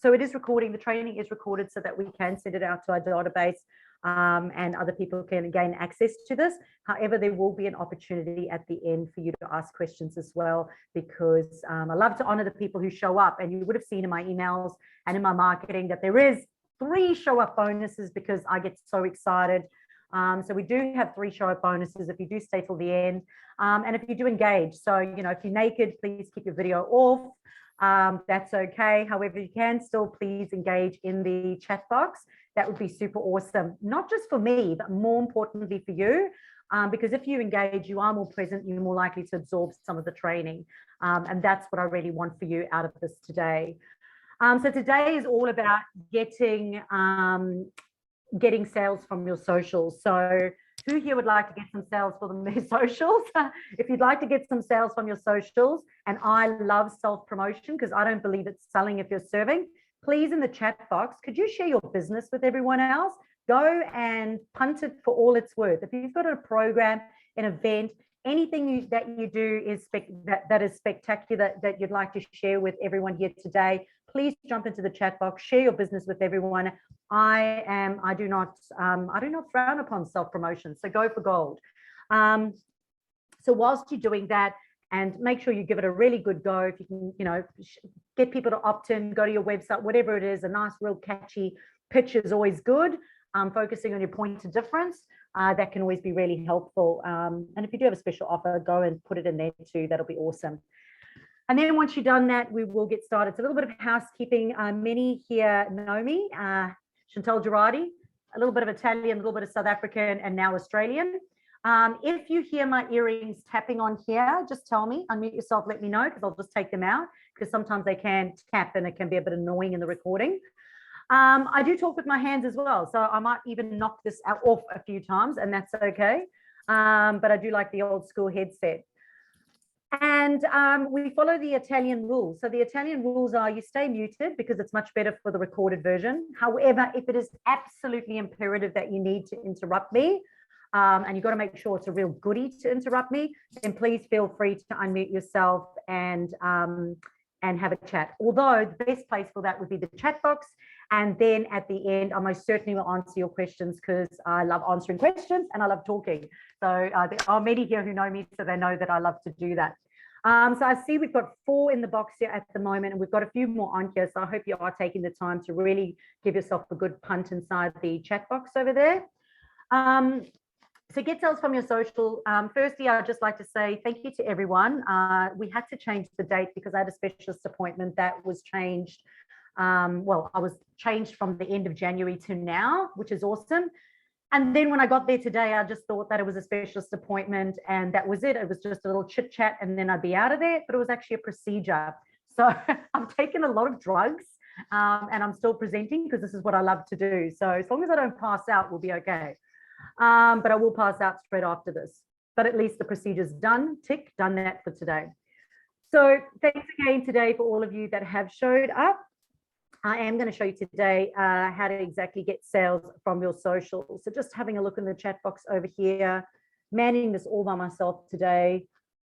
So it is recording, the training is recorded so that we can send it out to our database, and other people can gain access to this. However, there will be an opportunity at the end for you to ask questions as well, because I love to honor the people who show up. And you would have seen in my emails and in my marketing that there is 3 show up bonuses, because I get so excited. So we do have 3 show up bonuses if you do stay till the end. And if you do engage, so, you know, if you're naked, please keep your video off. That's okay. However, you can still please engage in the chat box. That would be super awesome, not just for me, but more importantly for you, because if you engage, you are more present, you're more likely to absorb some of the training. And that's what I really want for you out of this today. So today is all about getting sales from your socials. So who here would like to get some sales from their socials? If you'd like to get some sales from your socials, and I love self-promotion because I don't believe it's selling if you're serving, please in the chat box, could you share your business with everyone else? Go and punt it for all it's worth. If you've got a program, an event, anything that you do is that is spectacular that you'd like to share with everyone here today, please jump into the chat box, share your business with everyone. I do not frown upon self-promotion, so go for gold. So whilst you're doing that, and make sure you give it a really good go. If you can, you know, get people to opt in, go to your website, whatever it is, a nice, real catchy pitch is always good. Focusing on your point of difference, that can always be really helpful. And if you do have a special offer, go and put it in there too. That'll be awesome. And then once you've done that, we will get started. It's a little bit of housekeeping. Many here know me, Chantal, Gerardy, a little bit of Italian, a little bit of South African, and now Australian. If you hear my earrings tapping on here, just tell me, unmute yourself, let me know, because I'll just take them out, because sometimes they can tap and it can be a bit annoying in the recording. I do talk with my hands as well, so I might even knock this off a few times, and that's okay. But I do like the old school headset. And we follow the Italian rules. So the Italian rules are you stay muted because it's much better for the recorded version. However, if it is absolutely imperative that you need to interrupt me, and you've got to make sure it's a real goodie to interrupt me, then please feel free to unmute yourself and have a chat. Although the best place for that would be the chat box. And then at the end, I most certainly will answer your questions, because I love answering questions and I love talking. So there are many here who know me, so they know that I love to do that. So I see we've got 4 in the box here at the moment, and we've got a few more on here. So I hope you are taking the time to really give yourself a good punt inside the chat box over there. So get sales from your social. Firstly, I'd just like to say thank you to everyone. We had to change the date because I had a specialist appointment that was changed. Well, I was changed from the end of January to now, which is awesome. And then when I got there today, I just thought that it was a specialist appointment and that was it. It was just a little chit chat and then I'd be out of there, but it was actually a procedure. So I've taken a lot of drugs and I'm still presenting because this is what I love to do. So as long as I don't pass out, we'll be okay. But I will pass out straight after this. But at least the procedure's done, tick, done that for today. So thanks again today for all of you that have showed up. I am going to show you today how to exactly get sales from your socials. So just having a look in the chat box over here, managing this all by myself today.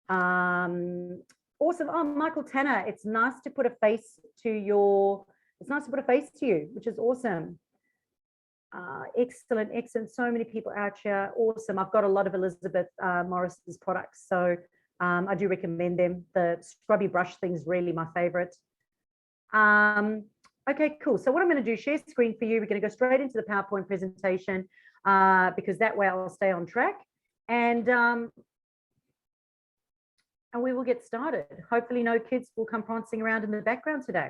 Awesome. Oh, Michael Tanner, it's nice to put a face to you, which is awesome. Excellent, excellent. So many people out here. Awesome. I've got a lot of Elizabeth Morris's products, so I do recommend them. The scrubby brush thing's really my favorite. Okay, cool. So what I'm going to do, share screen for you. We're going to go straight into the PowerPoint presentation because that way I'll stay on track, and we will get started. Hopefully no kids will come prancing around in the background today.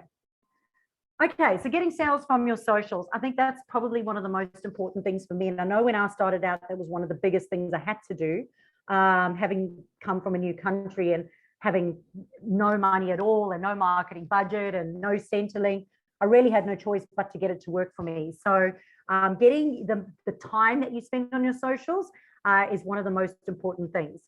Okay, so getting sales from your socials. I think that's probably one of the most important things for me. And I know when I started out, that was one of the biggest things I had to do, having come from a new country and having no money at all and no marketing budget and no Centrelink. I really had no choice but to get it to work for me. So getting the time that you spend on your socials is one of the most important things.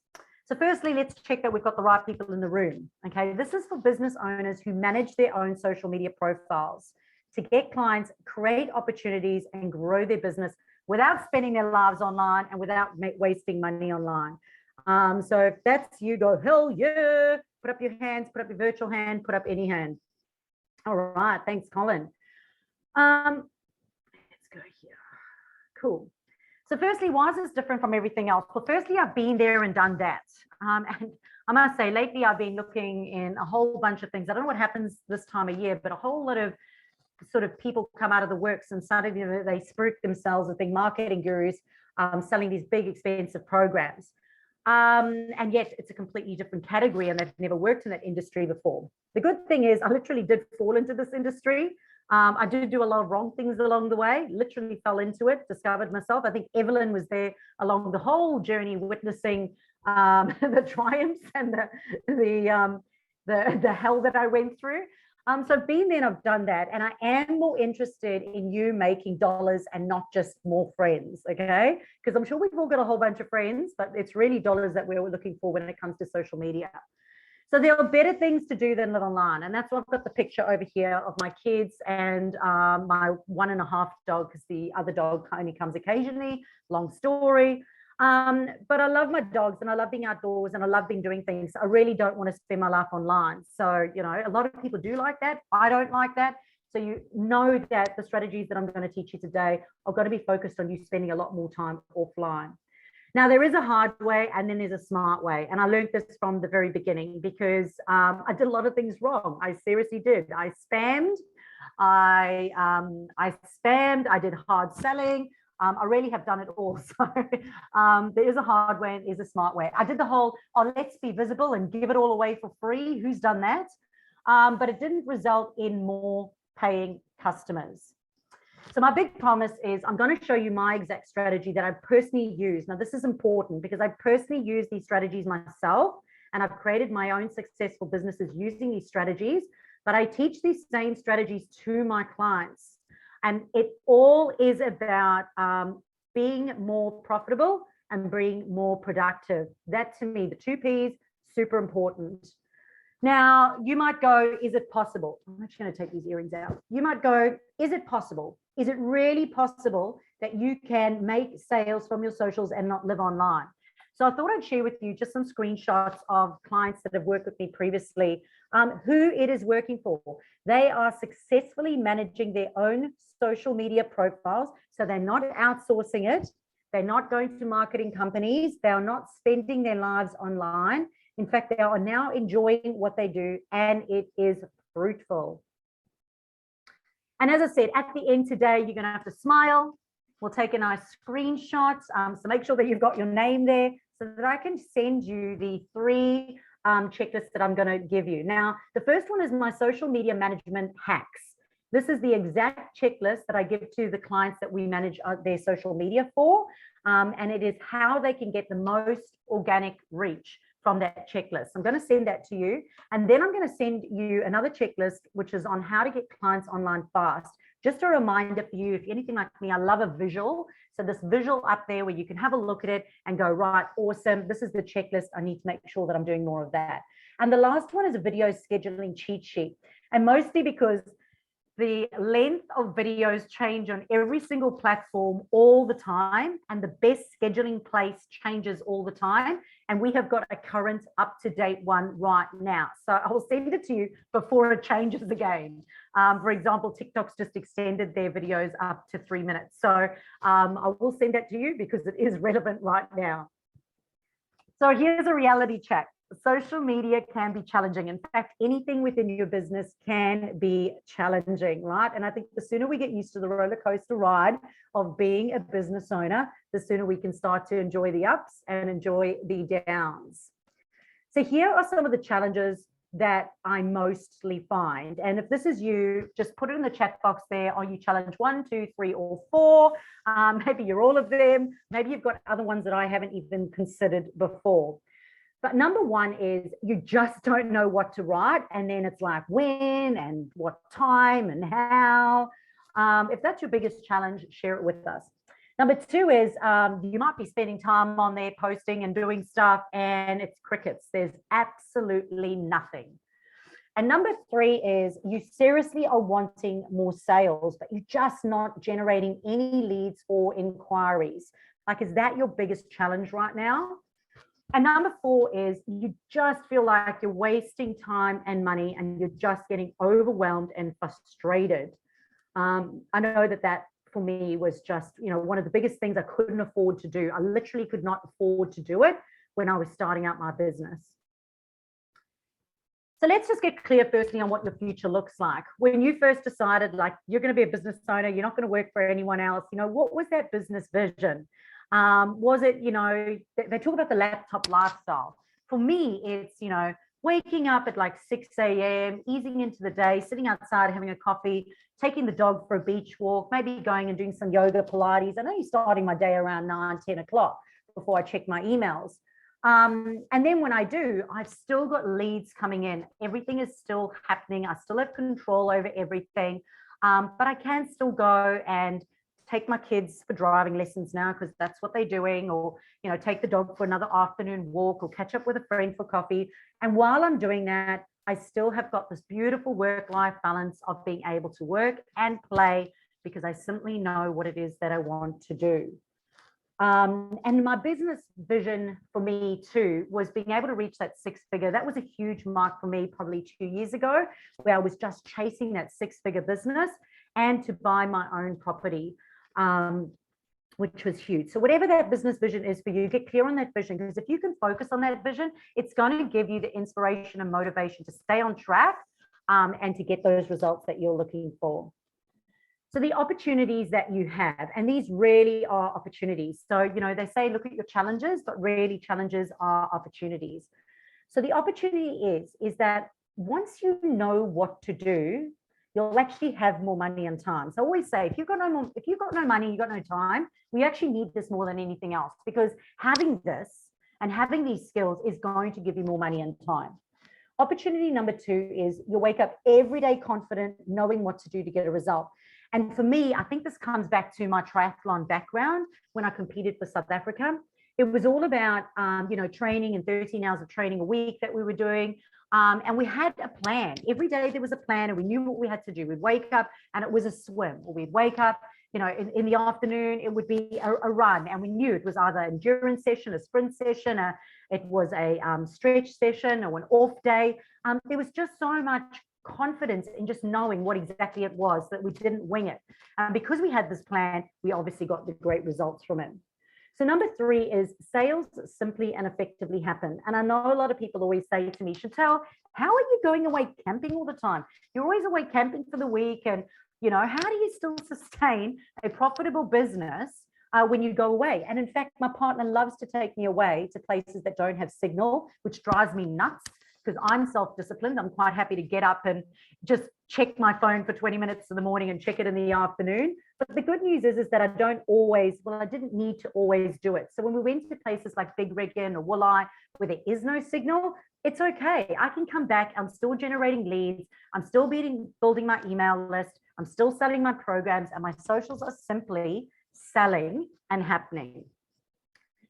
So firstly, let's check that we've got the right people in the room. Okay, this is for business owners who manage their own social media profiles to get clients, create opportunities, and grow their business without spending their lives online and without wasting money online. So if that's you, go, hell yeah, put up your hands, put up your virtual hand, put up any hand. All right, thanks, Colin. Let's go here. Cool. So firstly, why is this different from everything else? Well, firstly, I've been there and done that. And I must say, lately, I've been looking in a whole bunch of things. I don't know what happens this time of year, but a whole lot of sort of people come out of the works and suddenly they spook themselves as being marketing gurus, selling these big, expensive programs. And yet it's a completely different category and they've never worked in that industry before. The good thing is I literally did fall into this industry. I did do a lot of wrong things along the way, literally fell into it, discovered myself. I think Evelyn was there along the whole journey, witnessing the triumphs and the hell that I went through. So I've been there and I've done that. And I am more interested in you making dollars and not just more friends, okay? Because I'm sure we've all got a whole bunch of friends, but it's really dollars that we're looking for when it comes to social media. So there are better things to do than live online. And that's why I've got the picture over here of my kids and my 1.5 dog, because the other dog only comes occasionally, long story. But I love my dogs and I love being outdoors and I love being doing things. I really don't want to spend my life online. So, you know, a lot of people do like that. I don't like that. So you know that the strategies that I'm going to teach you today are going to be focused on you spending a lot more time offline. Now, there is a hard way and then there's a smart way. And I learned this from the very beginning because I did a lot of things wrong. I seriously did. I spammed. I spammed. I did hard selling. I really have done it all. So there is a hard way and there's a smart way. I did the whole, oh, let's be visible and give it all away for free. Who's done that? But it didn't result in more paying customers. So my big promise is I'm going to show you my exact strategy that I personally use. Now, this is important because I personally use these strategies myself and I've created my own successful businesses using these strategies, but I teach these same strategies to my clients. And it all is about being more profitable and being more productive. That to me, the 2 Ps, super important. Now, you might go, is it possible? I'm actually going to take these earrings out. You might go, is it possible? Is it really possible that you can make sales from your socials and not live online? So I thought I'd share with you just some screenshots of clients that have worked with me previously, who it is working for. They are successfully managing their own social media profiles. So they're not outsourcing it. They're not going to marketing companies. They are not spending their lives online. In fact, they are now enjoying what they do and it is fruitful. And as I said, at the end today, you're going to have to smile. We'll take a nice screenshot. So make sure that you've got your name there so that I can send you the 3 checklists that I'm going to give you. Now, the first one is my social media management hacks. This is the exact checklist that I give to the clients that we manage their social media for. And it is how they can get the most organic reach from that checklist. I'm going to send that to you. And then I'm going to send you another checklist, which is on how to get clients online fast. Just a reminder for you, if you're anything like me, I love a visual. So this visual up there where you can have a look at it and go, right, awesome. This is the checklist. I need to make sure that I'm doing more of that. And the last one is a video scheduling cheat sheet. And mostly because the length of videos change on every single platform all the time, and the best scheduling place changes all the time. And we have got a current up-to-date one right now. So I will send it to you before it changes again. For example, TikTok's just extended their videos up to 3 minutes. So I will send that to you because it is relevant right now. So here's a reality check. Social media can be challenging. In fact, anything within your business can be challenging, right? And I think the sooner we get used to the roller coaster ride of being a business owner, the sooner we can start to enjoy the ups and enjoy the downs. So here are some of the challenges that I mostly find. And if this is you, just put it in the chat box there. Are you challenge 1, 2, 3, or 4? Maybe you're all of them. Maybe you've got other ones that I haven't even considered before. But number 1 is you just don't know what to write. And then it's like when and what time and how. If that's your biggest challenge, share it with us. Number 2 is you might be spending time on there posting and doing stuff and it's crickets. There's absolutely nothing. And number 3 is you seriously are wanting more sales, but you're just not generating any leads or inquiries. Like, is that your biggest challenge right now? And number 4 is you just feel like you're wasting time and money and you're just getting overwhelmed and frustrated. I know that for me was just, one of the biggest things I couldn't afford to do. I literally could not afford to do it when I was starting out my business. So let's just get clear firstly on what your future looks like. When you first decided like you're going to be a business owner, you're not going to work for anyone else, what was that business vision? Was it, they talk about the laptop lifestyle. For me, it's, waking up at like 6 a.m., easing into the day, sitting outside, having a coffee, taking the dog for a beach walk, maybe going and doing some yoga, Pilates. I know you're starting my day around 9, 10 o'clock before I check my emails. And then when I do, I've still got leads coming in. Everything is still happening. I still have control over everything. But I can still go and take my kids for driving lessons now because that's what they're doing, or, take the dog for another afternoon walk or catch up with a friend for coffee. And while I'm doing that, I still have got this beautiful work-life balance of being able to work and play because I simply know what it is that I want to do. And my business vision for me too was being able to reach that 6-figure. That was a huge mark for me probably 2 years ago, where I was just chasing that 6-figure business and to buy my own property, which was huge. So whatever that business vision is for you, get clear on that vision, because if you can focus on that vision, it's going to give you the inspiration and motivation to stay on track and to get those results that you're looking for. So the opportunities that you have, and these really are opportunities. So, they say, look at your challenges, but really challenges are opportunities. So the opportunity is that once you know what to do, you'll actually have more money and time. So I always say, if you've got no money, you've got no time, we actually need this more than anything else, because having this and having these skills is going to give you more money and time. Opportunity number 2 is you wake up every day confident, knowing what to do to get a result. And for me, I think this comes back to my triathlon background. When I competed for South Africa, it was all about, training and 13 hours of training a week that we were doing. And we had a plan. Every day there was a plan and we knew what we had to do. We'd wake up and it was a swim, or we'd wake up, in the afternoon, it would be a run. And we knew it was either an endurance session, a sprint session, it was a stretch session, or an off day. There was just so much confidence in just knowing what exactly it was, that we didn't wing it. Because we had this plan, we obviously got the great results from it. So number 3 is sales simply and effectively happen. And I know a lot of people always say to me, Chantal, how are you going away camping all the time? You're always away camping for the week. And, how do you still sustain a profitable business when you go away? And in fact, my partner loves to take me away to places that don't have signal, which drives me nuts, because I'm self-disciplined. I'm quite happy to get up and just check my phone for 20 minutes in the morning and check it in the afternoon. But the good news is that I didn't need to always do it. So when we went to places like Big Riggin or Wooli, where there is no signal, it's okay. I can come back. I'm still generating leads. I'm still building my email list. I'm still selling my programs, and my socials are simply selling and happening.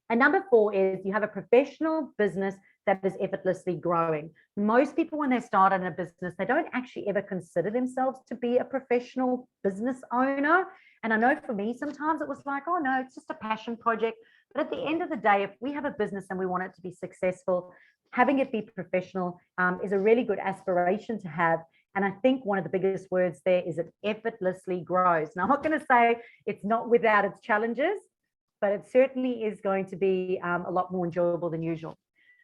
And number 4 is you have a professional business that is effortlessly growing. Most people, when they start in a business, they don't actually ever consider themselves to be a professional business owner. And I know for me, sometimes it was like, oh no, it's just a passion project. But at the end of the day, if we have a business and we want it to be successful, having it be professional is a really good aspiration to have. And I think one of the biggest words there is it effortlessly grows. Now, I'm not going to say it's not without its challenges, but it certainly is going to be a lot more enjoyable than usual.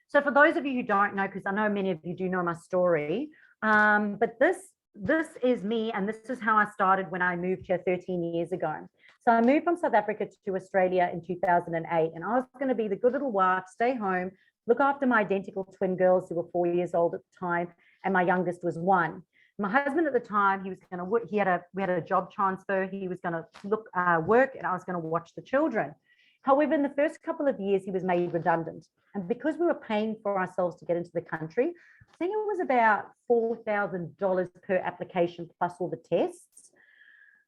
So for those of you who don't know, because I know many of you do know my story, but this is me, and this is how I started when I moved here 13 years ago. So I moved from South Africa to Australia in 2008, and I was going to be the good little wife, stay home, look after my identical twin girls who were 4 years old at the time, and my youngest was 1. My husband at the time, he was going to work. We had a job transfer. He was going to work, and I was going to watch the children. However, in the first couple of years, he was made redundant. And because we were paying for ourselves to get into the country, I think it was about $4,000 per application plus all the tests.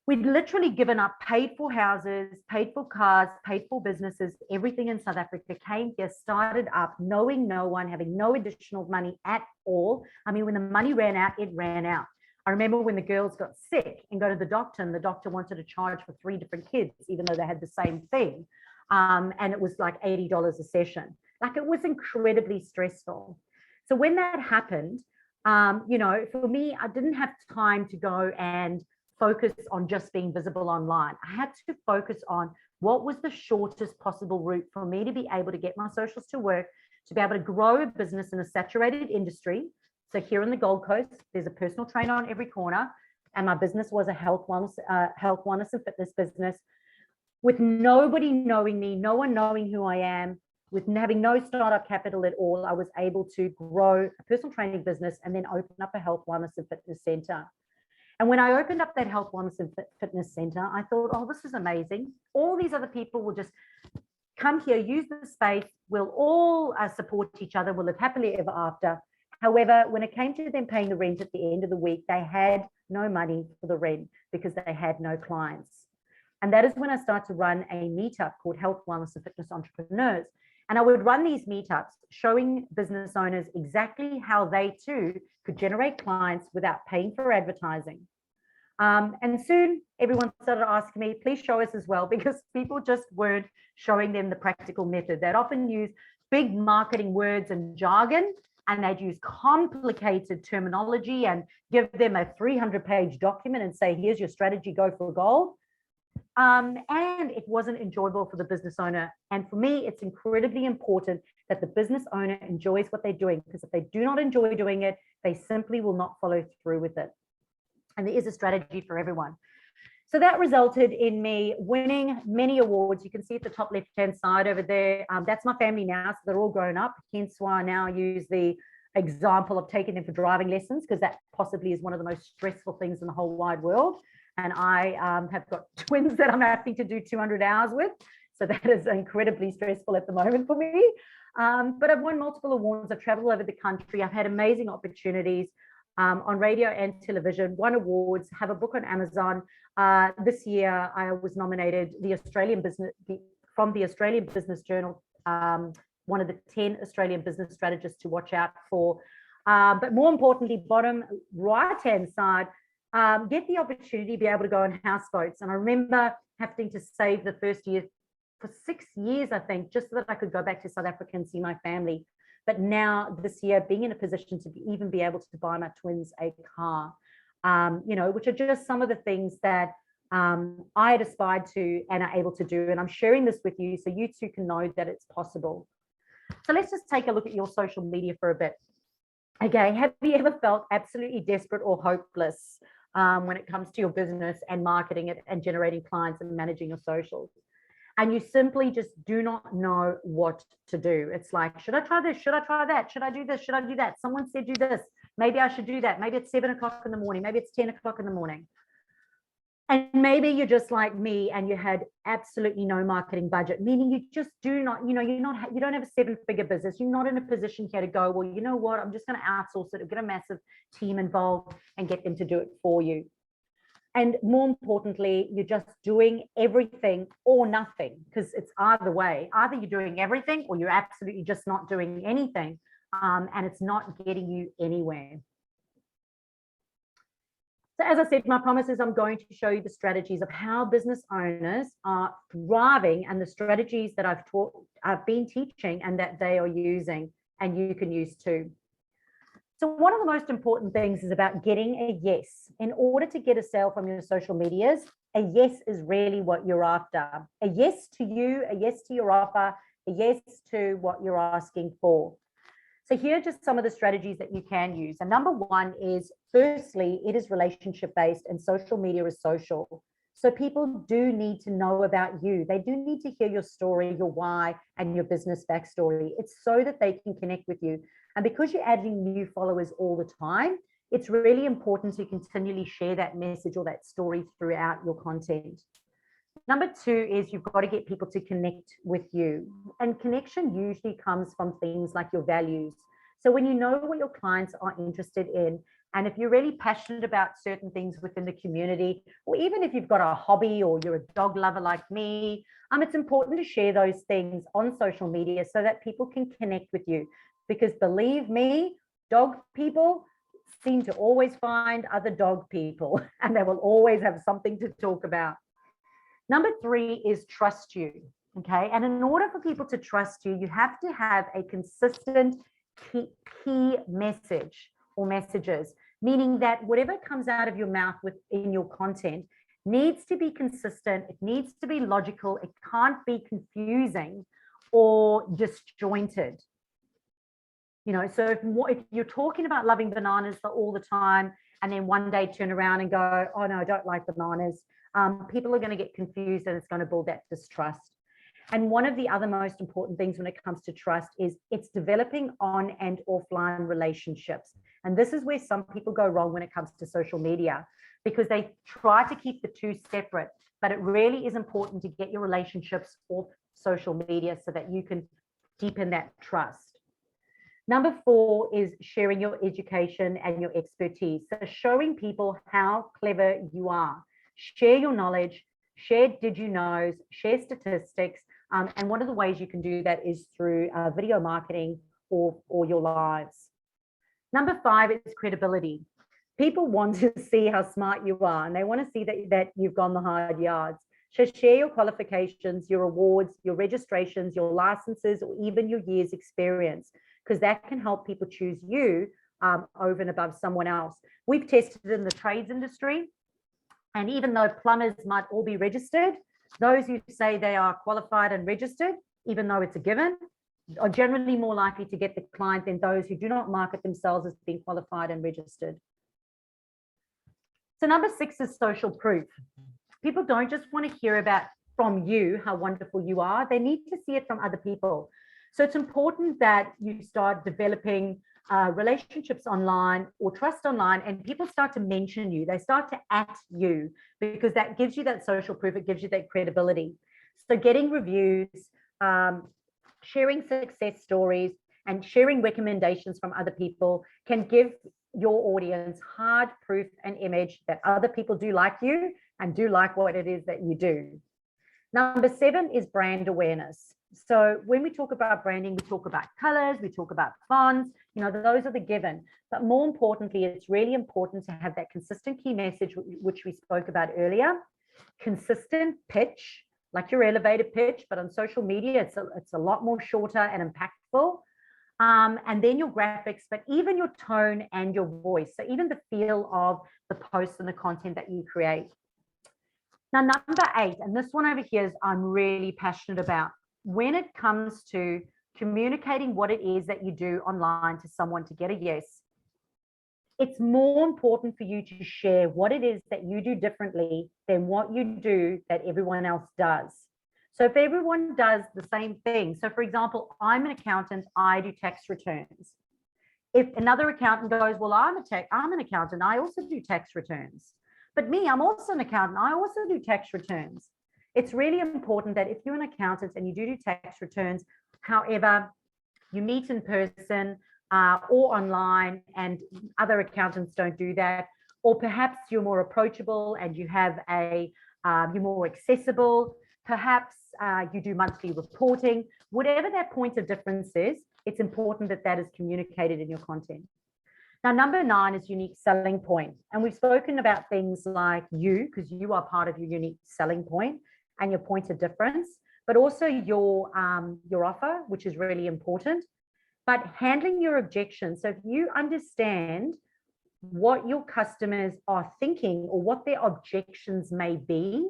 We'd literally given up, paid for houses, paid for cars, paid for businesses, everything in South Africa, came here, started up, knowing no one, having no additional money at all. I mean, when the money ran out, it ran out. I remember when the girls got sick and go to the doctor, and the doctor wanted to charge for 3 different kids, even though they had the same thing. And it was like $80 a session. Like, it was incredibly stressful. So when that happened, for me, I didn't have time to go and focus on just being visible online. I had to focus on what was the shortest possible route for me to be able to get my socials to work, to be able to grow a business in a saturated industry. So here in the Gold Coast, there's a personal trainer on every corner, and my business was a health, wellness, and fitness business, with nobody knowing me, no one knowing who I am, with having no startup capital at all. I was able to grow a personal training business and then open up a health, wellness, and fitness center. And when I opened up that health, wellness, and fitness center, I thought, oh, this is amazing. All these other people will just come here, use the space. We'll all support each other. We'll live happily ever after. However, when it came to them paying the rent at the end of the week, they had no money for the rent because they had no clients. And that is when I started to run a meetup called Health, Wellness, and Fitness Entrepreneurs. And I would run these meetups showing business owners exactly how they too could generate clients without paying for advertising. And soon everyone started asking me, please show us as well, because people just weren't showing them the practical method. They'd often use big marketing words and jargon, and they'd use complicated terminology and give them a 300-page document and say, here's your strategy, go for gold. And it wasn't enjoyable for the business owner. And for me, it's incredibly important that the business owner enjoys what they're doing, because if they do not enjoy doing it, they simply will not follow through with it. And there is a strategy for everyone. So that resulted in me winning many awards. You can see at the top left-hand side over there, that's my family now, so they're all grown up. Hence why I now use the example of taking them for driving lessons, because that possibly is one of the most stressful things in the whole wide world. And I have got twins that I'm having to do 200 hours with. So that is incredibly stressful at the moment for me. But I've won multiple awards. I've traveled over the country. I've had amazing opportunities on radio and television, won awards, have a book on Amazon. This year, I was nominated from the Australian Business Journal, one of the 10 Australian business strategists to watch out for. But more importantly, bottom right-hand side, get the opportunity to be able to go on houseboats. And I remember having to save the first year for 6 years, I think, just so that I could go back to South Africa and see my family. But now this year, being in a position to even be able to buy my twins a car, which are just some of the things that I had aspired to and are able to do. And I'm sharing this with you so you too can know that it's possible. So let's just take a look at your social media for a bit. Okay, have you ever felt absolutely desperate or hopeless when it comes to your business and marketing it and generating clients and managing your socials? And you simply just do not know what to do. It's like, should I try this? Should I try that? Should I do this? Should I do that? Someone said do this. Maybe I should do that. Maybe it's 7 o'clock in the morning. Maybe it's 10 o'clock in the morning. And maybe you're just like me and you had absolutely no marketing budget, meaning you just do not, you don't have a 7-figure business. You're not in a position here to go, well, you know what? I'm just going to outsource it or get a massive team involved and get them to do it for you. And more importantly, you're just doing everything or nothing, because it's either way. Either you're doing everything or you're absolutely just not doing anything, and it's not getting you anywhere. So as I said, my promise is I'm going to show you the strategies of how business owners are thriving and the strategies that I've been teaching and that they are using and you can use too. So one of the most important things is about getting a yes. In order to get a sale from your social medias, a yes is really what you're after. A yes to you, a yes to your offer, a yes to what you're asking for. So here are just some of the strategies that you can use. And number one is, firstly, it is relationship-based and social media is social. So people do need to know about you. They do need to hear your story, your why, and your business backstory. It's so that they can connect with you. And because you're adding new followers all the time, it's really important to continually share that message or that story throughout your content. Number two is you've got to get people to connect with you. And connection usually comes from things like your values. So when you know what your clients are interested in, and if you're really passionate about certain things within the community, or even if you've got a hobby or you're a dog lover like me, it's important to share those things on social media so that people can connect with you. Because believe me, dog people seem to always find other dog people and they will always have something to talk about. Number three is trust you. Okay. And in order for people to trust you, you have to have a consistent key message or messages, meaning that whatever comes out of your mouth within your content needs to be consistent. It needs to be logical. It can't be confusing or disjointed. You know, so if you're talking about loving bananas all the time, and then one day turn around and go, oh no, I don't like bananas, people are going to get confused, and it's going to build that distrust. And one of the other most important things when it comes to trust is it's developing on and offline relationships. And this is where some people go wrong when it comes to social media, because they try to keep the two separate. But it really is important to get your relationships off social media so that you can deepen that trust. Number 4 is sharing your education and your expertise. So showing people how clever you are. Share your knowledge, share did you knows, share statistics. And one of the ways you can do that is through video marketing or your lives. Number 5 is credibility. People want to see how smart you are, and they want to see that you've gone the hard yards. So share your qualifications, your awards, your registrations, your licenses, or even your year's experience, because that can help people choose you over and above someone else. We've tested in the trades industry, and even though plumbers might all be registered, those who say they are qualified and registered, even though it's a given, are generally more likely to get the client than those who do not market themselves as being qualified and registered. So number 6 is social proof. People don't just want to hear about from you how wonderful you are. They need to see it from other people. So it's important that you start developing relationships online or trust online, and people start to mention you. They start to at you, because that gives you that social proof. It gives you that credibility. So getting reviews, sharing success stories, and sharing recommendations from other people can give your audience hard proof and image that other people do like you and do like what it is that you do. Number 7 is brand awareness. So when we talk about branding, we talk about colors, we talk about fonts, you know, those are the given. But more importantly, it's really important to have that consistent key message, which we spoke about earlier. Consistent pitch, like your elevator pitch, but on social media, it's a lot more shorter and impactful. And then your graphics, but even your tone and your voice. So even the feel of the posts and the content that you create. Now, number 8, and this one over here is I'm really passionate about. When it comes to communicating what it is that you do online to someone to get a yes, it's more important for you to share what it is that you do differently than what you do that everyone else does. So if everyone does the same thing, so for example, I'm an accountant, I do tax returns. If another accountant goes, well, I'm an accountant, I also do tax returns. But me, I'm also an accountant, I also do tax returns. It's really important that if you're an accountant and you do tax returns, however, you meet in person or online, and other accountants don't do that, or perhaps you're more approachable and you have you're more accessible, perhaps you do monthly reporting, whatever that point of difference is, it's important that that is communicated in your content. Now, number 9 is unique selling point. And we've spoken about things like you, because you are part of your unique selling point and your point of difference, but also your offer, which is really important. But handling your objections. So if you understand what your customers are thinking or what their objections may be.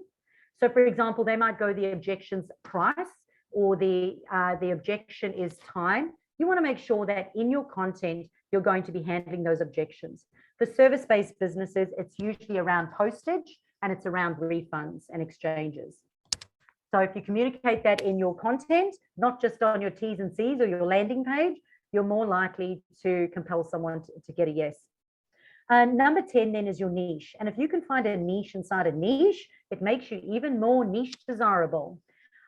So for example, they might go, the objection's price, or the objection is time. You want to make sure that in your content, you're going to be handling those objections. For service-based businesses, it's usually around postage and it's around refunds and exchanges. So if you communicate that in your content, not just on your T's and C's or your landing page, you're more likely to compel someone to get a yes. Number 10 then is your niche. And if you can find a niche inside a niche, it makes you even more niche desirable.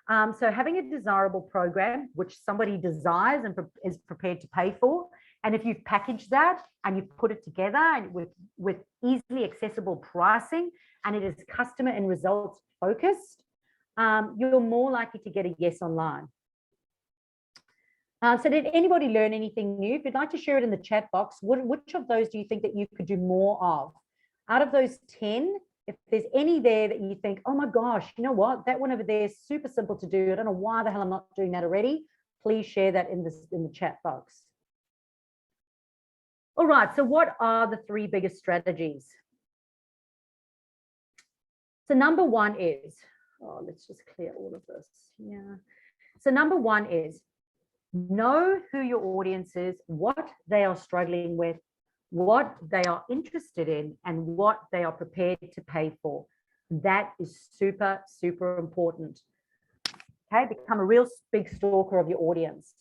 So having a desirable program, which somebody desires and is prepared to pay for, and if you've packaged that and you've put it together and with easily accessible pricing, and it is customer and results focused, you're more likely to get a yes online. So did anybody learn anything new? If you'd like to share it in the chat box, which of those do you think that you could do more of? Out of those 10, If there's any there that you think, oh my gosh, you know what, that one over there is super simple to do. I don't know why the hell I'm not doing that already. Please share that in the chat box. All right, so what are the 3 biggest strategies? So number 1 is, let's just clear all of this. Yeah. So number 1 is know who your audience is, what they are struggling with, what they are interested in, and what they are prepared to pay for. That is super, super important. Okay, become a real big stalker of your audience.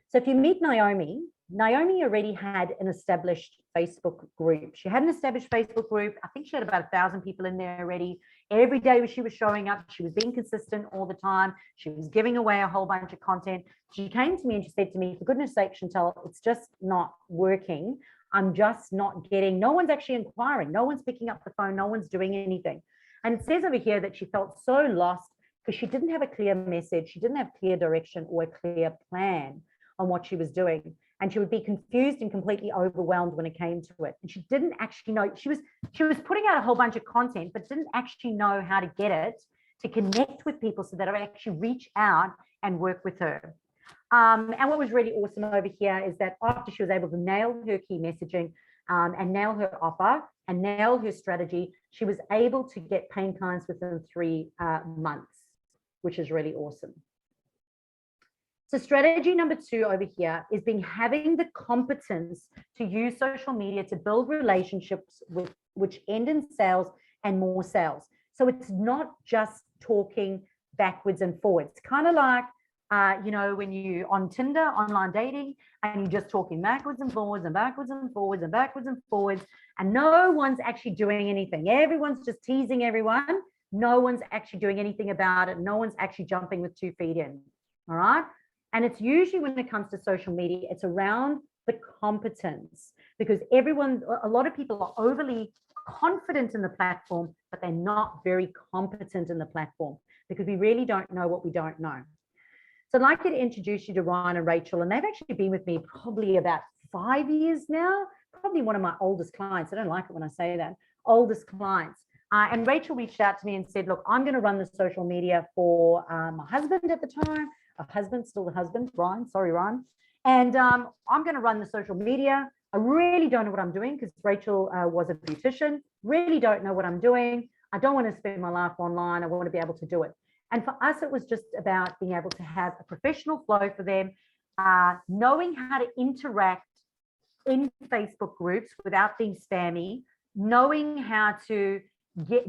So if you meet Naomi, Naomi already had an established Facebook group. She had an established Facebook group. I think she had about 1,000 people in there already. Every day she was showing up. She was being consistent all the time. She was giving away a whole bunch of content. She came to me and she said to me, for goodness sake, Chantal, it's just not working. I'm just not getting, no one's actually inquiring. No one's picking up the phone. No one's doing anything. And it says over here that she felt so lost because she didn't have a clear message. She didn't have clear direction or a clear plan on what she was doing. And she would be confused and completely overwhelmed when it came to it. And she didn't actually know, she was putting out a whole bunch of content, but didn't actually know how to get it to connect with people so that I would actually reach out and work with her. And what was really awesome over here is that after she was able to nail her key messaging and nail her offer and nail her strategy, she was able to get paying clients within 3 months, which is really awesome. So strategy number 2 over here is having the competence to use social media to build relationships with which end in sales and more sales. So it's not just talking backwards and forwards, kind of like, you know, when you on Tinder, online dating, and you're just talking backwards and forwards and backwards and forwards and backwards and forwards, and no one's actually doing anything. Everyone's just teasing everyone. No one's actually doing anything about it. No one's actually jumping with 2 feet in. All right. And it's usually when it comes to social media, it's around the competence, because a lot of people are overly confident in the platform, but they're not very competent in the platform because we really don't know what we don't know. So I'd like to introduce you to Ryan and Rachel, and they've actually been with me probably about 5 years now, probably one of my oldest clients. I don't like it when I say that, oldest clients. And Rachel reached out to me and said, look, I'm going to run the social media for my husband at the time. A husband, still the husband, Ryan, sorry, Ryan. And I'm going to run the social media. I really don't know what I'm doing because Rachel was a beautician, really don't know what I'm doing. I don't want to spend my life online. I want to be able to do it. And for us, it was just about being able to have a professional flow for them, knowing how to interact in Facebook groups without being spammy, knowing how to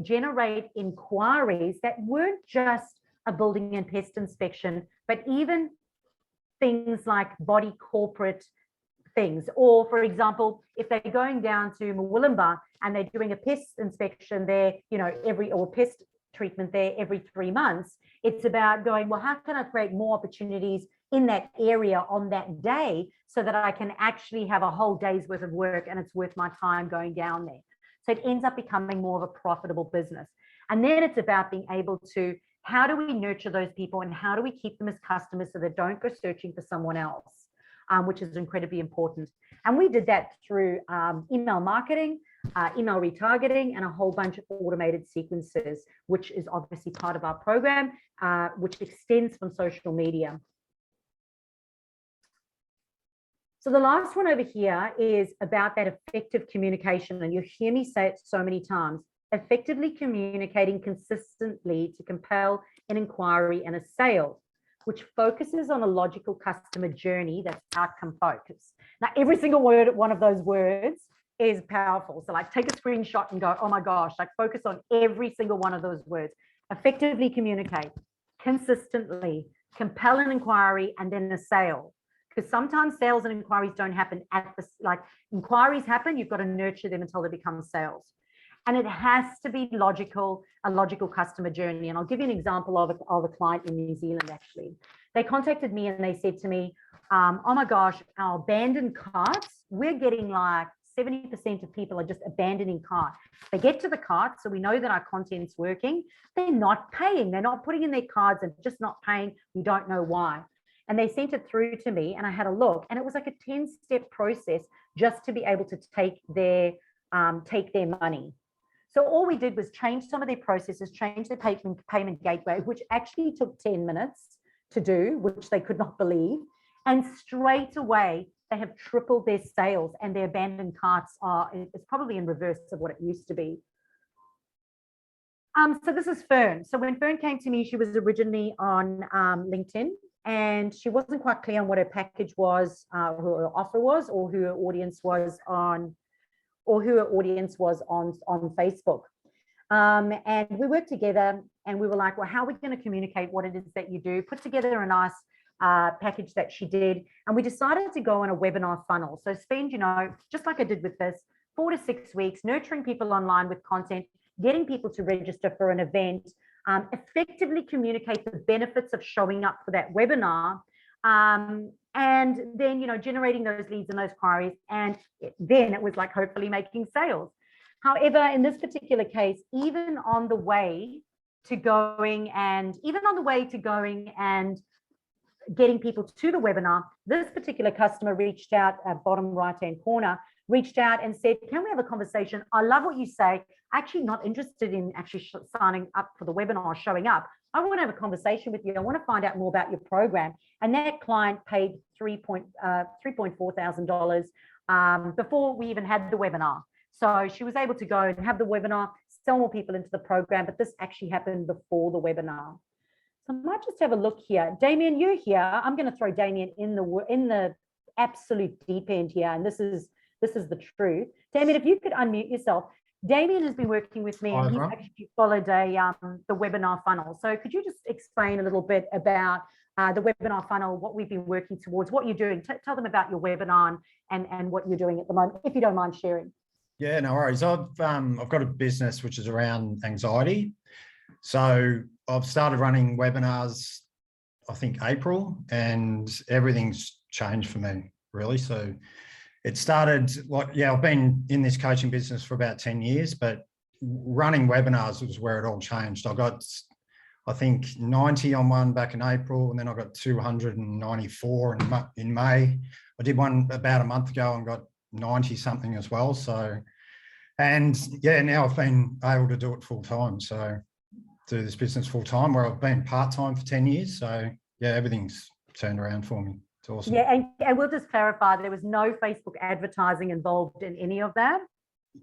generate inquiries that weren't just a building and pest inspection, but even things like body corporate things. Or for example, if they're going down to Murwillumbah and they're doing a pest inspection there, you know, or pest treatment there every 3 months, it's about going, well, how can I create more opportunities in that area on that day so that I can actually have a whole day's worth of work and it's worth my time going down there. So it ends up becoming more of a profitable business. And then it's about being able to, how do we nurture those people and how do we keep them as customers so they don't go searching for someone else, which is incredibly important. And we did that through email marketing, email retargeting, and a whole bunch of automated sequences, which is obviously part of our program, which extends from social media. So the last one over here is about that effective communication. And you hear me say it so many times. Effectively communicating consistently to compel an inquiry and a sale, which focuses on a logical customer journey that's outcome focused. Now, every single one of those words is powerful. So like take a screenshot and go, oh my gosh, like focus on every single one of those words. Effectively communicate, consistently, compel an inquiry and then a sale. Because sometimes sales and inquiries don't happen at the, like inquiries happen, you've got to nurture them until they become sales. And it has to be logical, a logical customer journey. And I'll give you an example of a client in New Zealand, actually. They contacted me and they said to me, oh my gosh, our abandoned carts, we're getting like 70% of people are just abandoning cart. They get to the cart, so we know that our content's working. They're not paying. They're not putting in their cards and just not paying. We don't know why. And they sent it through to me and I had a look. And it was like a 10-step process just to be able to take their money. So all we did was change some of their processes, change their payment gateway, which actually took 10 minutes to do, which they could not believe. And straight away, they have tripled their sales, and their abandoned carts it's probably in reverse of what it used to be. So this is Fern. So when Fern came to me, she was originally on LinkedIn, and she wasn't quite clear on what her package was, who her offer was, or who her audience was on Facebook. And we worked together, and we were like, well, how are we going to communicate what it is that you do? Put together a nice package that she did, and we decided to go on a webinar funnel. So spend, just like I did with this, 4 to 6 weeks nurturing people online with content, getting people to register for an event, effectively communicate the benefits of showing up for that webinar, and then generating those leads and those queries, and then it was like hopefully making sales. However, in this particular case, even on the way to going and getting people to the webinar, this particular customer reached out at bottom right-hand corner, reached out and said, can we have a conversation? I love what you say. Actually not interested in actually signing up for the webinar, showing up. I want to have a conversation with you. I want to find out more about your program. And that client paid $3.4 thousand before we even had the webinar. So she was able to go and have the webinar, sell more people into the program, but this actually happened before the webinar. So I might just have a look here. Damien, you're here. I'm going to throw Damien in the absolute deep end here, and this is the truth. Damien, if you could unmute yourself. Damien has been working with me, and he's actually followed the webinar funnel. So could you just explain a little bit about the webinar funnel, what we've been working towards, what you're doing? Tell them about your webinar and what you're doing at the moment, if you don't mind sharing. Yeah, no worries. I've got a business which is around anxiety. So I've started running webinars, I think April, and everything's changed for me, really. So it started I've been in this coaching business for about 10 years, but running webinars was where it all changed. I got, I think, 90 on one back in April, and then I got 294 in May. I did one about a month ago and got 90 something as well. So, and yeah, now I've been able to do it full time. So do this business full time, where I've been part-time for 10 years. So yeah, everything's turned around for me. It's awesome. Yeah, and we'll just clarify, there was no Facebook advertising involved in any of that.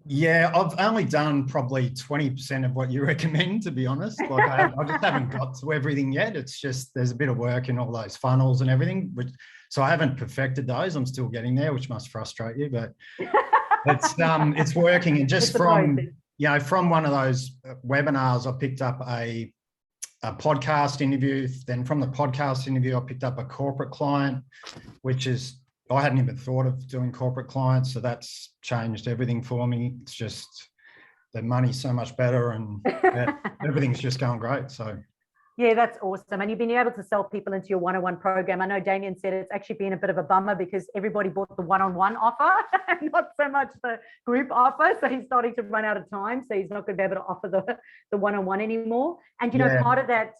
Yeah, I've only done probably 20% of what you recommend, to be honest. Like I just haven't got to everything yet. It's just, there's a bit of work in all those funnels and everything, so I haven't perfected those. I'm still getting there, which must frustrate you, but it's working. And just from one of those webinars, I picked up a podcast interview. Then from the podcast interview, I picked up a corporate client, which is, I hadn't even thought of doing corporate clients. So that's changed everything for me. It's just, the money's so much better, and everything's just going great. So yeah, that's awesome. And you've been able to sell people into your one-on-one program. I know Damien said it's actually been a bit of a bummer because everybody bought the one-on-one offer, not so much the group offer. So he's starting to run out of time. So he's not going to be able to offer the one-on-one anymore. And, part of that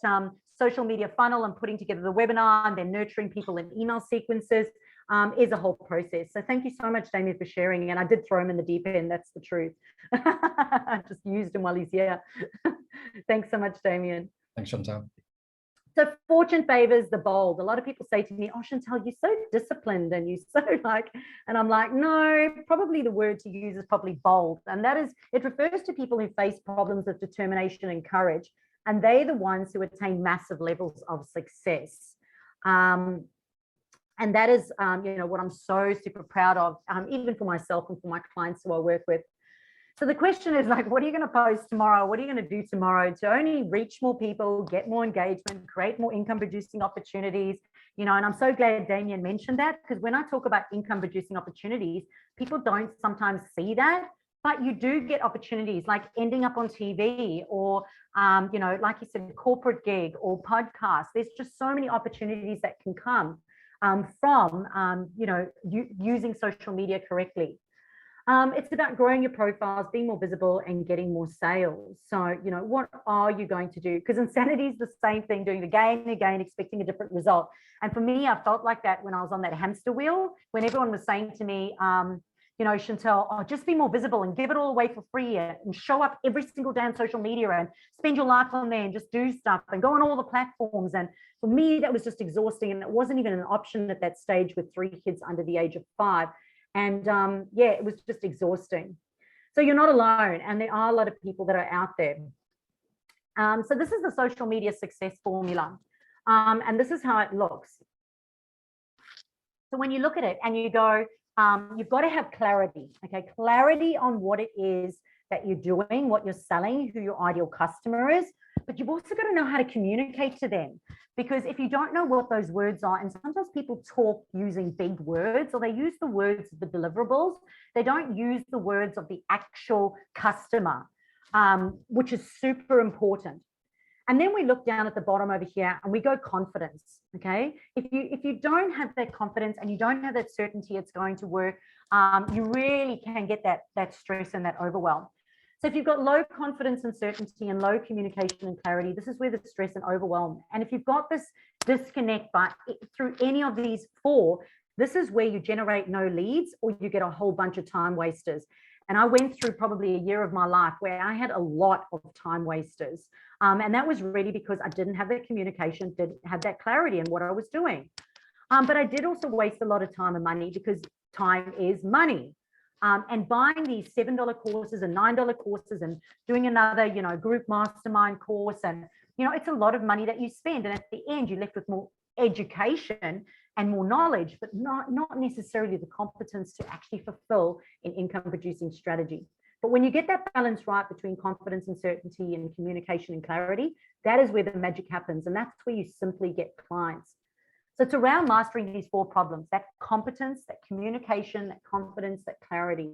social media funnel and putting together the webinar and then nurturing people in email sequences is a whole process. So thank you so much, Damien, for sharing. And I did throw him in the deep end. That's the truth. I just used him while he's here. Thanks so much, Damien. Thanks, Chantal. So fortune favors the bold. A lot of people say to me, oh, Chantal, you're so disciplined and you're so and I'm like, no, probably the word to use is probably bold. And that is, it refers to people who face problems with determination and courage. And they're the ones who attain massive levels of success. And that is, what I'm so super proud of, even for myself and for my clients who I work with. So the question is what are you going to post tomorrow? What are you going to do tomorrow to only reach more people, get more engagement, create more income producing opportunities? And I'm so glad Damien mentioned that, because when I talk about income producing opportunities, people don't sometimes see that, but you do get opportunities like ending up on TV or, like you said, corporate gig or podcast. There's just so many opportunities that can come from, using social media correctly. It's about growing your profiles, being more visible and getting more sales. So, what are you going to do? Because insanity is the same thing, doing it again and again, expecting a different result. And for me, I felt like that when I was on that hamster wheel, when everyone was saying to me, you know, Chantal, oh, just be more visible and give it all away for free and show up every single day on social media and spend your life on there and just do stuff and go on all the platforms. And for me, that was just exhausting. And it wasn't even an option at that stage with 3 kids under the age of 5. And yeah, it was just exhausting. So you're not alone. And there are a lot of people that are out there. So this is the social media success formula. And this is how it looks. So when you look at it and you go, you've got to have clarity, okay? Clarity on what it is that you're doing, what you're selling, who your ideal customer is, but you've also got to know how to communicate to them. Because if you don't know what those words are, and sometimes people talk using big words, or they use the words of the deliverables, they don't use the words of the actual customer, which is super important. And then we look down at the bottom over here and we go confidence, okay? If you don't have that confidence and you don't have that certainty it's going to work, you really can get that stress and that overwhelm. So if you've got low confidence and certainty and low communication and clarity, this is where the stress and overwhelm. And if you've got this disconnect through any of these 4, this is where you generate no leads or you get a whole bunch of time wasters. And I went through probably a year of my life where I had a lot of time wasters. And that was really because I didn't have that communication, didn't have that clarity in what I was doing. But I did also waste a lot of time and money because time is money. And buying these $7 courses and $9 courses and doing another, you know, group mastermind course. And, you know, it's a lot of money that you spend. And at the end, you're left with more education and more knowledge, but not necessarily the competence to actually fulfill an income producing strategy. But when you get that balance right between confidence and certainty and communication and clarity, that is where the magic happens. And that's where you simply get clients. So it's around mastering these 4 problems: that competence, that communication, that confidence, that clarity.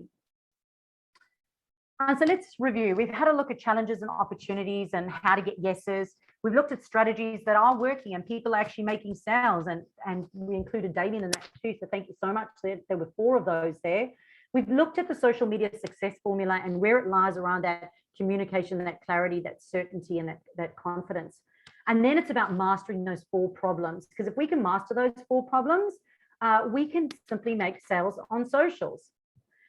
So let's review. We've had a look at challenges and opportunities and how to get yeses. We've looked at strategies that are working and people are actually making sales, and we included Damien in that too. So thank you so much. There were 4 of those there. We've looked at the social media success formula and where it lies around that communication, that clarity, that certainty, and that confidence. And then it's about mastering those 4 problems, because if we can master those 4 problems, we can simply make sales on socials.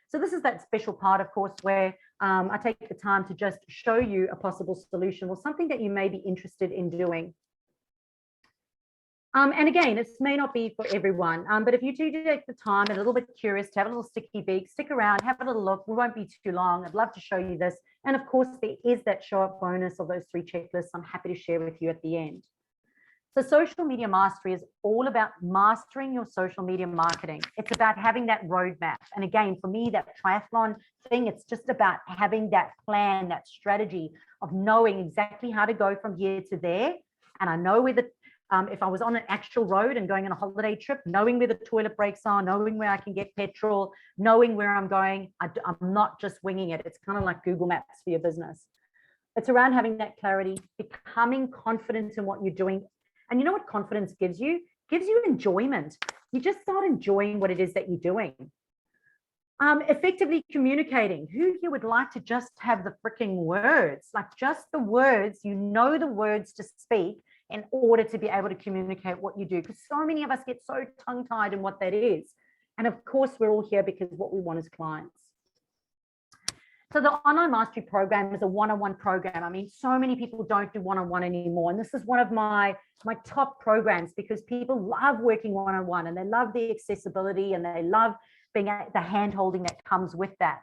So this is that special part, of course, where I take the time to just show you a possible solution or something that you may be interested in doing. And again, it may not be for everyone, but if you do take the time and a little bit curious to have a little sticky beak, stick around, have a little look. We won't be too long. I'd love to show you this. And of course, there is that show up bonus of those 3 checklists I'm happy to share with you at the end. So social media mastery is all about mastering your social media marketing. It's about having that roadmap. And again, for me, that triathlon thing, it's just about having that plan, that strategy of knowing exactly how to go from here to there. And I know where if I was on an actual road and going on a holiday trip, knowing where the toilet breaks are, knowing where I can get petrol, knowing where I'm going, I'm not just winging it. It's kind of like Google Maps for your business. It's around having that clarity, becoming confident in what you're doing. And you know what confidence gives you? Gives you enjoyment. You just start enjoying what it is that you're doing. Effectively communicating. Who you would like to just have the freaking words, like just the words, you know the words to speak in order to be able to communicate what you do, because so many of us get so tongue-tied in what that is. And of course, we're all here because what we want is clients. So the online mastery program is a one-on-one program. I mean, so many people don't do one-on-one anymore. And this is one of my top programs because people love working one-on-one and they love the accessibility and they love being the hand-holding that comes with that.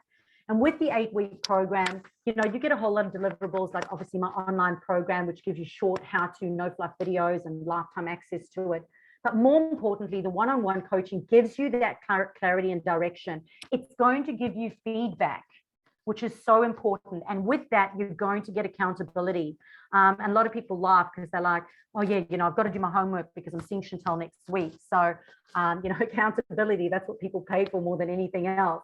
And with the 8-week program, you know, you get a whole lot of deliverables, like obviously my online program, which gives you short how-to, no-fluff videos and lifetime access to it. But more importantly, the one-on-one coaching gives you that clarity and direction. It's going to give you feedback, which is so important. And with that, you're going to get accountability. And a lot of people laugh because they're like, oh yeah, you know, I've got to do my homework because I'm seeing Chantal next week. So, you know, accountability, that's what people pay for more than anything else.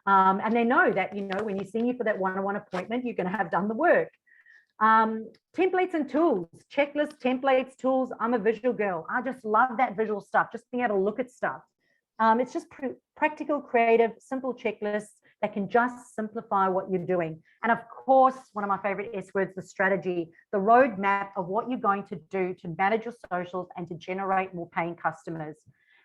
And they know that, you know, when you see you for that one-on-one appointment, you're going to have done the work. Templates and tools, checklists, templates, tools. I'm a visual girl. I just love that visual stuff, just being able to look at stuff. It's just practical, creative, simple checklists that can just simplify what you're doing. And of course, one of my favorite S words, the strategy, the roadmap of what you're going to do to manage your socials and to generate more paying customers.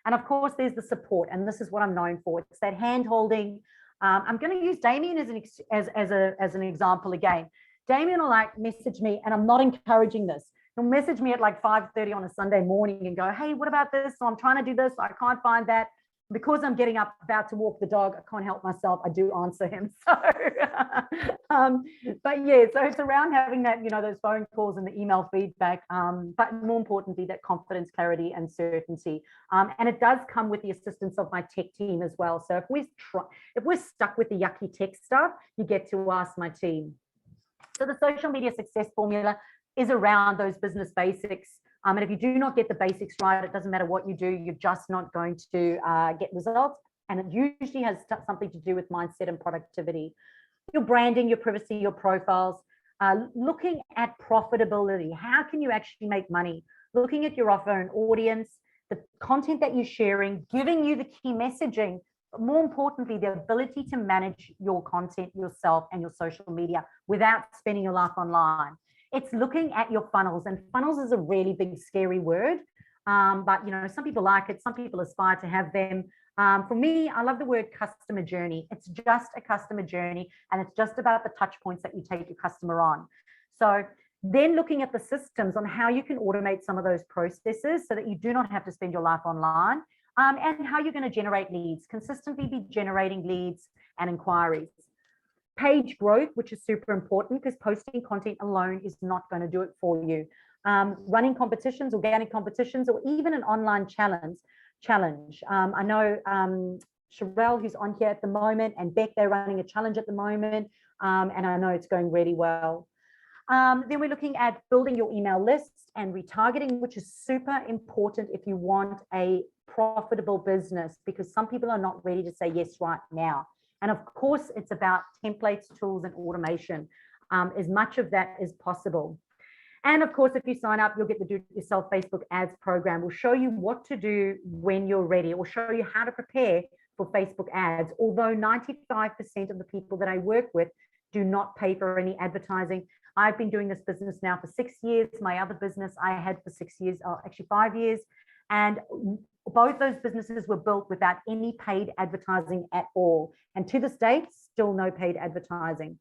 And of course, there's the support, and this is what I'm known for. It's that hand holding. I'm going to use Damien as an example again. Damien will like message me, and I'm not encouraging this. He'll message me at like 5:30 on a Sunday morning and go, hey, what about this? So I'm trying to do this. I can't find that. Because I'm getting up about to walk the dog, I can't help myself. I do answer him. So, but yeah, so it's around having that, you know, those phone calls and the email feedback, but more importantly, that confidence, clarity, and certainty. And it does come with the assistance of my tech team as well. So if we're stuck with the yucky tech stuff, you get to ask my team. So the social media success formula is around those business basics. And if you do not get the basics right, it doesn't matter what you do, you're just not going to get results. And it usually has something to do with mindset and productivity. Your branding, your privacy, your profiles, looking at profitability. How can you actually make money? Looking at your offer and audience, the content that you're sharing, giving you the key messaging, but more importantly, the ability to manage your content yourself and your social media without spending your life online. It's looking at your funnels, and funnels is a really big, scary word. But, you know, some people like it. Some people aspire to have them. For me, I love the word customer journey. It's just a customer journey, and it's just about the touch points that you take your customer on. So then looking at the systems on how you can automate some of those processes so that you do not have to spend your life online, and how you're going to generate leads, consistently be generating leads and inquiries. Page growth, which is super important because posting content alone is not going to do it for you. Running competitions, organic competitions, or even an online challenge. I know Sherelle, who's on here at the moment, and Beck, they're running a challenge at the moment, and I know it's going really well. Then we're looking at building your email lists and retargeting, which is super important if you want a profitable business, because some people are not ready to say yes right now. And of course, it's about templates, tools, and automation, as much of that as possible. And of course, if you sign up, you'll get the do-it-yourself Facebook ads program. We'll show you what to do when you're ready. We'll show you how to prepare for Facebook ads. Although 95% of the people that I work with do not pay for any advertising. I've been doing this business now for 6 years. My other business I had for 6 years, actually 5 years. And both those businesses were built without any paid advertising at all. And to this date, still no paid advertising.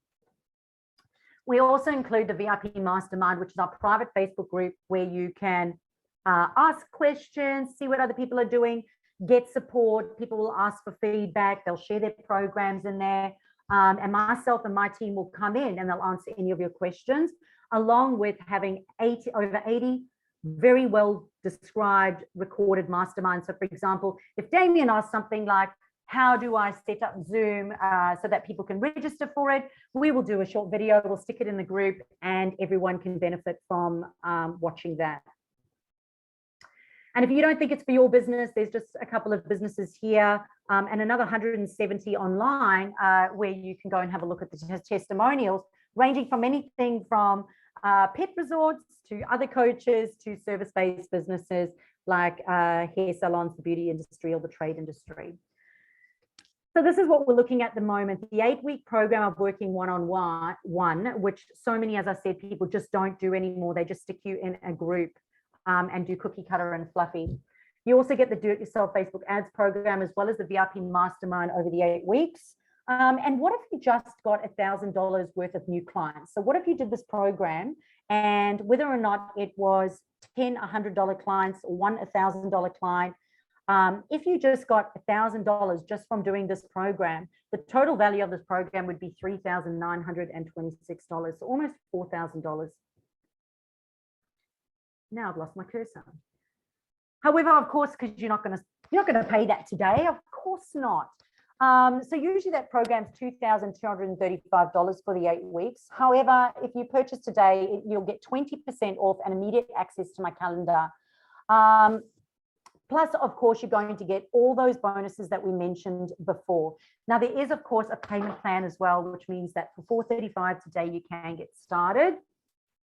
We also include the VIP Mastermind, which is our private Facebook group where you can ask questions, see what other people are doing, get support. People will ask for feedback. They'll share their programs in there. And myself and my team will come in and they'll answer any of your questions, along with having over 80 very well described recorded masterminds. So for example, if Damien asks something like, how do I set up Zoom so that people can register for it? We will do a short video, we'll stick it in the group, and everyone can benefit from watching that. And if you don't think it's for your business, there's just a couple of businesses here and another 170 online where you can go and have a look at the testimonials, ranging from anything from pet resorts to other coaches to service-based businesses like hair salons, the beauty industry, or the trade industry. So this is what we're looking at the moment, the 8-week program of working one-on-one, which so many, as I said, people just don't do anymore. They just stick you in a group and do cookie cutter and fluffy. You also get the do-it-yourself Facebook ads program, as well as the VIP Mastermind over the 8 weeks. And what if you just got $1,000 worth of new clients? So what if you did this program, and whether or not it was 10 $100 clients or one $1,000 client, if you just got $1,000 just from doing this program, the total value of this program would be $3,926, so almost $4,000. Now I've lost my cursor. However, of course, because you're not going to pay that today, of course not. So usually that program's $2,235 for the 8 weeks. However, if you purchase today, you'll get 20% off and immediate access to my calendar. Plus, of course, you're going to get all those bonuses that we mentioned before. Now, there is, of course, a payment plan as well, which means that for $435 today, you can get started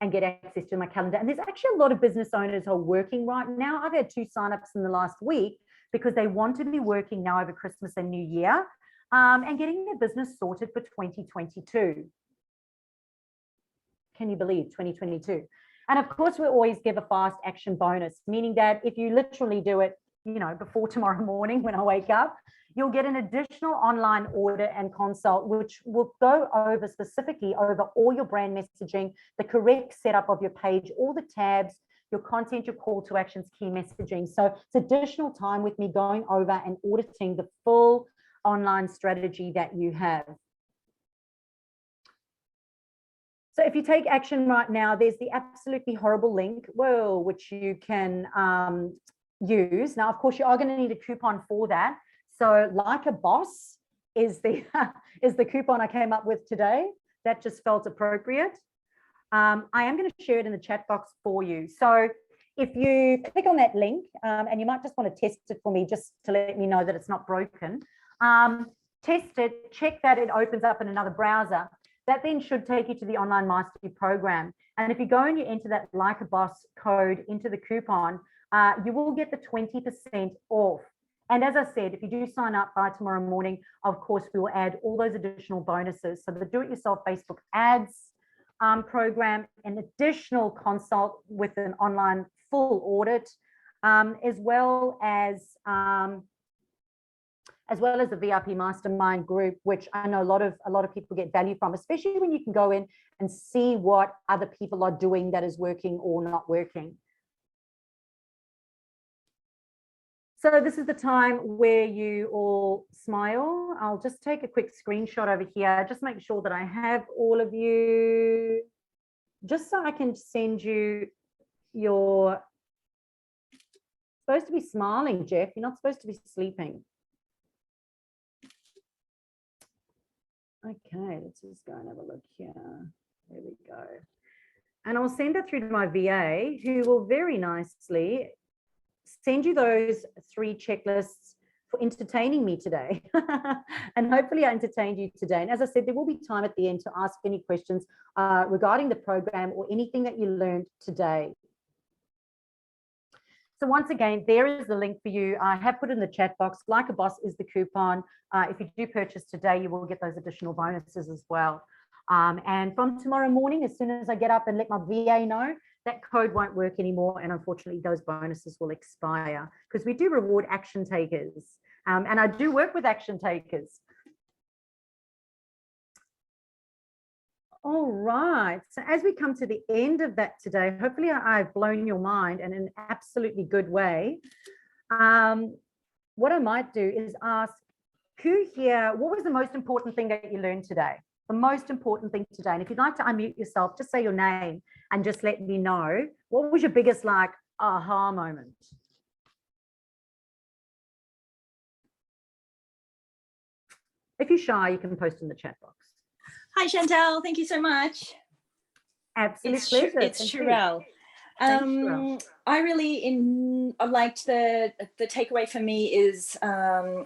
and get access to my calendar. And there's actually a lot of business owners who are working right now. I've had 2 signups in the last week because they want to be working now over Christmas and New Year and getting their business sorted for 2022. Can you believe 2022? And of course, we always give a fast action bonus, meaning that if you literally do it before tomorrow morning when I wake up, you'll get an additional online audit and consult, which will go over specifically over all your brand messaging, the correct setup of your page, all the tabs, your content, your call to actions, key messaging. So it's additional time with me going over and auditing the full online strategy that you have. So if you take action right now, there's the absolutely horrible link, which you can use. Now, of course, you are going to need a coupon for that. So like a boss is the coupon I came up with today. That just felt appropriate. I am going to share it in the chat box for you. So if you click on that link, and you might just want to test it for me just to let me know that it's not broken. Test it, check that it opens up in another browser. That then should take you to the online mastery program. And if you go and you enter that Like a Boss code into the coupon, you will get the 20% off. And as I said, if you do sign up by tomorrow morning, of course, we will add all those additional bonuses. So the do-it-yourself Facebook ads program, an additional consult with an online full audit, as well as the VIP Mastermind group, which I know a lot of people get value from, especially when you can go in and see what other people are doing that is working or not working. So this is the time where you all smile. I'll just take a quick screenshot over here. Just make sure that I have all of you, just so I can send you your, supposed to be smiling, Jeff. You're not supposed to be sleeping. Okay, let's just go and have a look here. There we go. And I'll send it through to my VA, who will very nicely send you those 3 checklists for entertaining me today. And hopefully I entertained you today. And as I said, there will be time at the end to ask any questions regarding the program or anything that you learned today. So once again, there is the link for you. I have put in the chat box. Like a Boss is the coupon. If you do purchase today, you will get those additional bonuses as well. And from tomorrow morning, as soon as I get up and let my VA know, that code won't work anymore. And unfortunately, those bonuses will expire, because we do reward action takers. And I do work with action takers. All right, so as we come to the end of that today, hopefully I've blown your mind in an absolutely good way. What I might do is ask, who here, what was the most important thing that you learned today? The most important thing today. And if you'd like to unmute yourself, just say your name and just let me know. What was your biggest aha moment? If you're shy, you can post in the chat box. Hi, Chantal. Thank you so much. Absolute pleasure. It's Sherelle. I really liked the takeaway for me is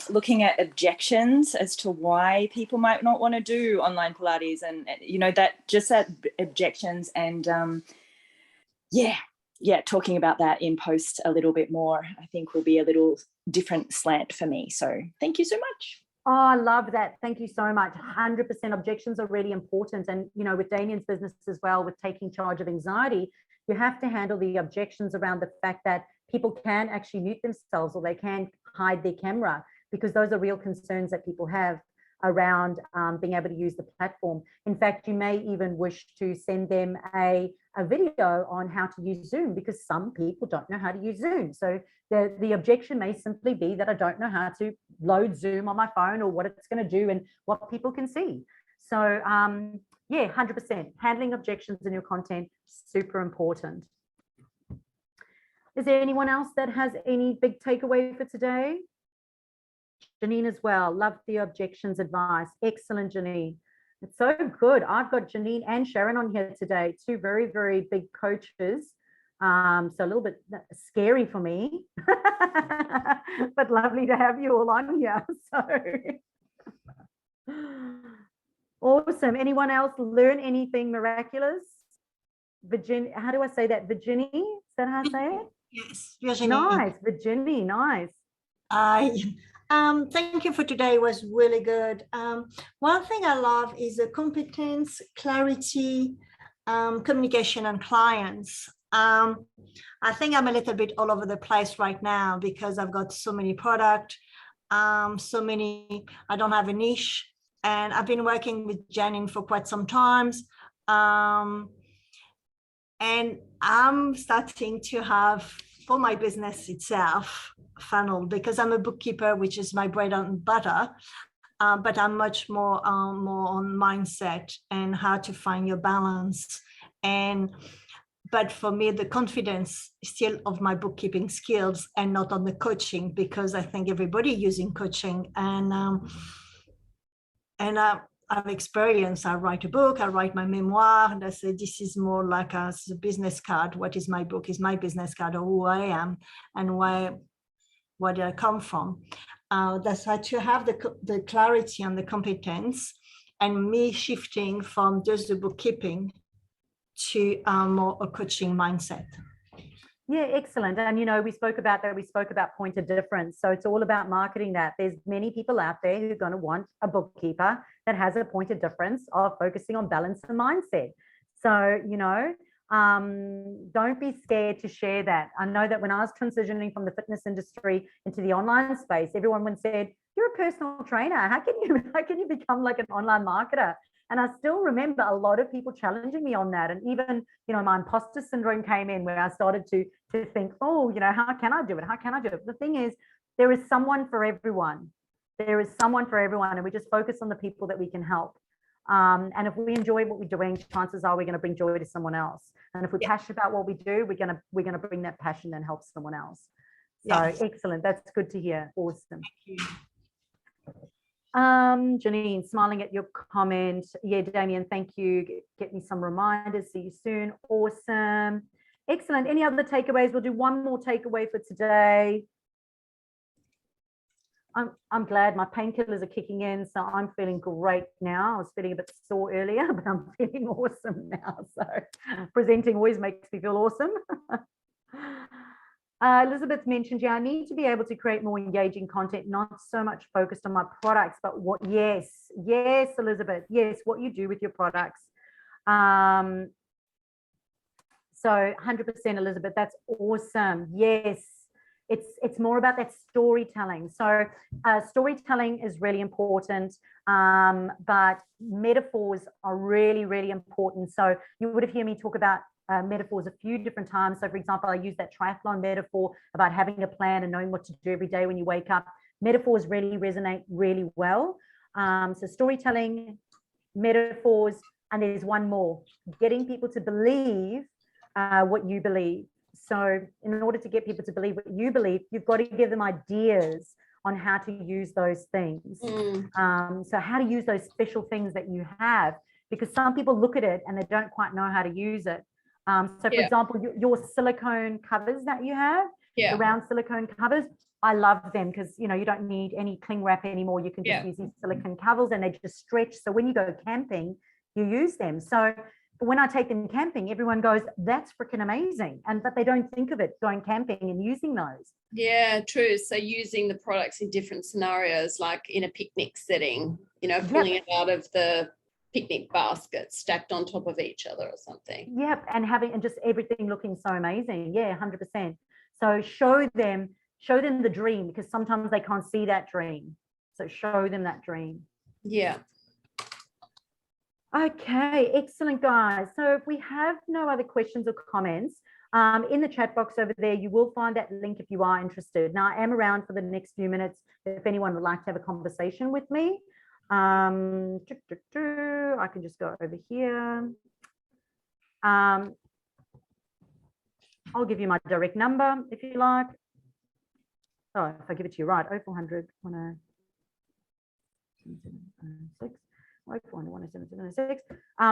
looking at objections as to why people might not want to do online Pilates, and that objections, and talking about that in post a little bit more, I think will be a little different slant for me. So thank you so much. Oh, I love that. Thank you so much. 100% objections are really important. And, with Damien's business as well, with taking charge of anxiety, you have to handle the objections around the fact that people can actually mute themselves or they can hide their camera, because those are real concerns that people have around being able to use the platform. In fact, you may even wish to send them a video on how to use Zoom, because some people don't know how to use Zoom. So the objection may simply be that I don't know how to load Zoom on my phone, or what it's going to do and what people can see. So 100%. Handling objections in your content, super important. Is there anyone else that has any big takeaway for today? Janine as well. Love the objections advice. Excellent, Janine. It's so good. I've got Janine and Sharon on here today, 2 very, very big coaches. So a little bit scary for me, but lovely to have you all on here. So awesome. Anyone else learn anything miraculous? Virginia, how do I say that? Virginie, is that how I say it? Yes, Virginie. Nice, Virginie, nice. Thank you for today. It was really good. One thing I love is the competence, clarity, communication, and clients. I think I'm a little bit all over the place right now because I've got so many products, I don't have a niche, and I've been working with Janine for quite some times. And I'm starting to have, for my business itself, funnel, because I'm a bookkeeper, which is my bread and butter. But I'm much more on mindset and how to find your balance. But for me, the confidence is still of my bookkeeping skills and not on the coaching, because I think everybody using coaching. I've experienced, I write a book, I write my memoir, and I say, this is more like a business card. What is my book? Is my business card of who I am and where did I come from? That's why to have the clarity and the competence, and me shifting from just the bookkeeping to more a coaching mindset. Yeah, excellent. And, you know, we spoke about that. We spoke about point of difference. So it's all about marketing that. There's many people out there who are going to want a bookkeeper that has a point of difference of focusing on balance and mindset. So, you know, don't be scared to share that. I know that when I was transitioning from the fitness industry into the online space, everyone said, you're a personal trainer. How can you become like an online marketer? And I still remember a lot of people challenging me on that. And even, you know, my imposter syndrome came in where I started to think, oh, you know, how can I do it? How can I do it? The thing is, there is someone for everyone. There is someone for everyone. And we just focus on the people that we can help. And if we enjoy what we're doing, chances are we're going to bring joy to someone else. And if we're passionate about what we do, we're going to bring that passion and help someone else. So excellent. That's good to hear. Awesome. Thank you. Janine, smiling at your comment. Yeah, Damien, thank you. Get me some reminders. See you soon. Awesome. Excellent. Any other takeaways? We'll do one more takeaway for today. I'm glad my painkillers are kicking in, so I'm feeling great now. I was feeling a bit sore earlier, but I'm feeling awesome now. So presenting always makes me feel awesome. Elizabeth mentioned, yeah, I need to be able to create more engaging content, not so much focused on my products, but what, yes, Elizabeth, yes, what you do with your products. So 100% Elizabeth, that's awesome. Yes, it's more about that storytelling. So storytelling is really important, but metaphors are really, really important. So you would have heard me talk about metaphors a few different times. So for example, I use that triathlon metaphor about having a plan and knowing what to do every day when you wake up. Metaphors really resonate really well. So storytelling, metaphors, and there's one more, getting people to believe what you believe. So in order to get people to believe what you believe, you've got to give them ideas on how to use those things. So how to use those special things that you have, because some people look at it and they don't quite know how to use it. So for example, your silicone covers that you have, the round silicone covers, I love them because, you know, you don't need any cling wrap anymore. You can just use these silicone covers and they just stretch. So when you go camping, you use them. So when I take them camping, everyone goes, that's freaking amazing. But they don't think of it going camping and using those. Yeah, true. So using the products in different scenarios, like in a picnic setting, you know, pulling it out of the picnic basket stacked on top of each other or something. Yep, and just everything looking so amazing. Yeah, 100%. So show them the dream, because sometimes they can't see that dream. So show them that dream. Yeah. Okay, excellent, guys. So if we have no other questions or comments, in the chat box over there, you will find that link if you are interested. Now, I am around for the next few minutes if anyone would like to have a conversation with me. I can just go over here. I'll give you my direct number if you like. Oh, if I give it to you right, 0400 1076.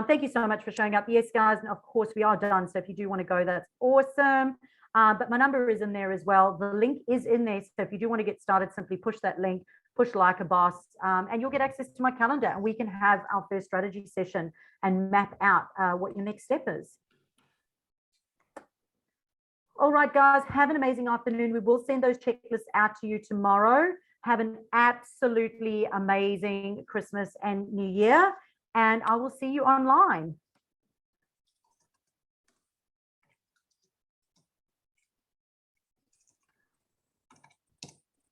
Thank you so much for showing up. Yes, guys, and of course we are done. So if you do want to go, that's awesome. But my number is in there as well. The link is in there. So if you do want to get started, simply push that link, push like a boss, and you'll get access to my calendar, and we can have our first strategy session and map out what your next step is. All right, guys, have an amazing afternoon. We will send those checklists out to you tomorrow. Have an absolutely amazing Christmas and New Year, and I will see you online.